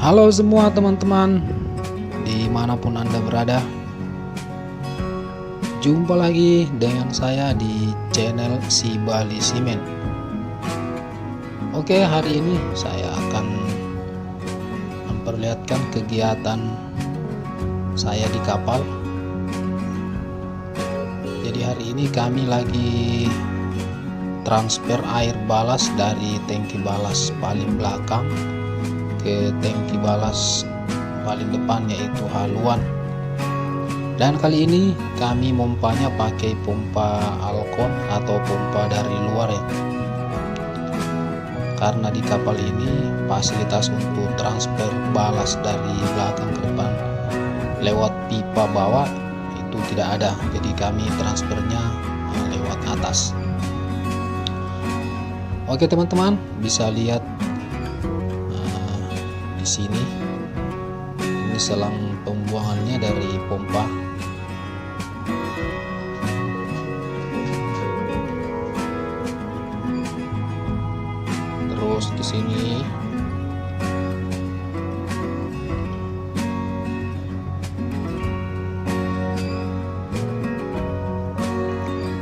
Halo semua teman-teman, dimanapun Anda berada. Jumpa lagi dengan saya di channel Si Bali Simen. Oke, hari ini saya akan memperlihatkan kegiatan saya di kapal. Jadi hari ini kami lagi transfer air balas dari tangki balas paling belakang ke tangki balas paling depan, yaitu haluan. Dan kali ini kami pompanya pakai pompa Alcon atau pompa dari luar ya, karena di kapal ini fasilitas untuk transfer balas dari belakang ke depan lewat pipa bawah itu tidak ada, jadi kami transfernya lewat atas. Oke teman-teman, bisa lihat di sini, ini selang pembuangannya dari pompa. Terus ke sini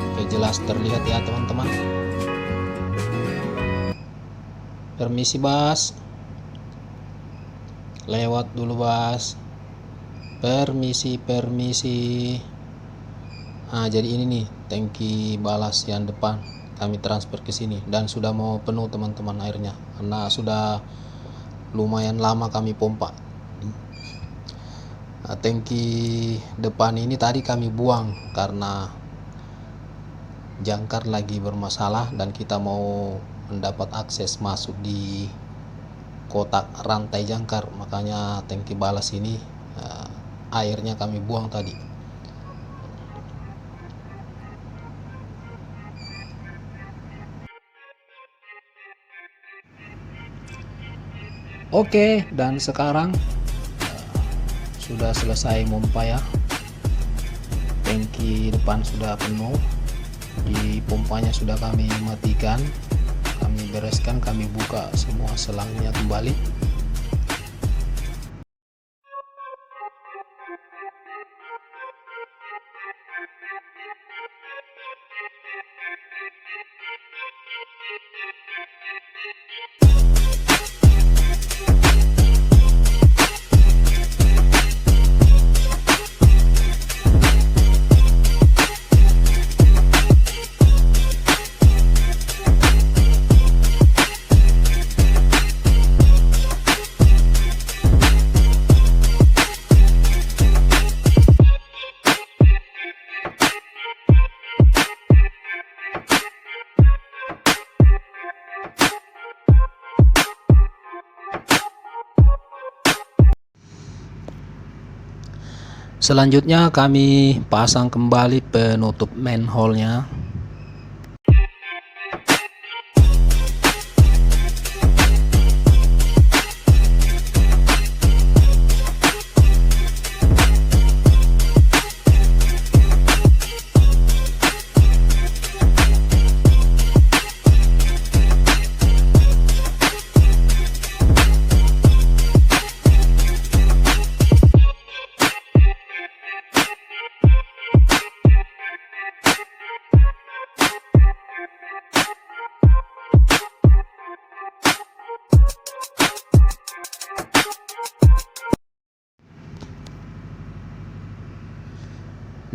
oke, jelas terlihat ya teman-teman. Permisi Bas, lewat dulu Bas, permisi. Nah jadi ini nih tangki balas yang depan kami transfer ke sini, dan sudah mau penuh teman-teman airnya, karena sudah lumayan lama kami pompa. Nah, tangki depan ini tadi kami buang karena jangkar lagi bermasalah dan kita mau mendapat akses masuk di kotak rantai jangkar, makanya tangki balas ini airnya kami buang tadi. Oke, dan sekarang sudah selesai pompa ya, tangki depan sudah penuh, di pompanya sudah kami matikan, kami bereskan, kami buka semua selangnya kembali. Selanjutnya kami pasang kembali penutup manhole-nya.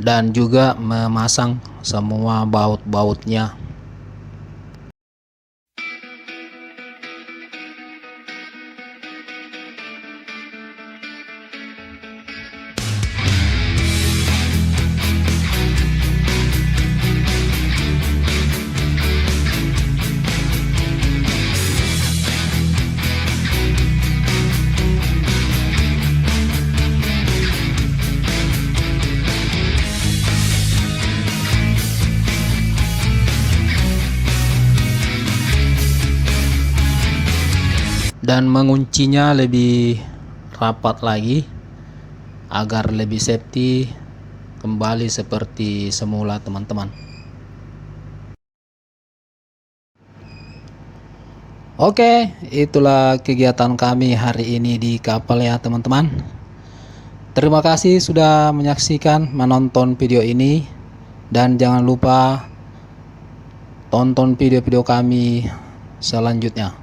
Dan juga memasang semua baut-bautnya. Dan menguncinya lebih rapat lagi agar lebih safety kembali seperti semula teman-teman. Oke, itulah kegiatan kami hari ini di kapal ya teman-teman. Terima kasih sudah menyaksikan, menonton video ini. Dan jangan lupa tonton video-video kami selanjutnya.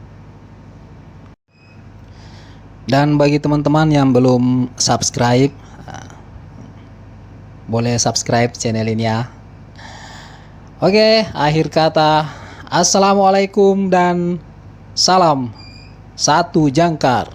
Dan bagi teman-teman yang belum subscribe, boleh subscribe channel ini ya. Oke, akhir kata, assalamualaikum dan salam satu jangkar.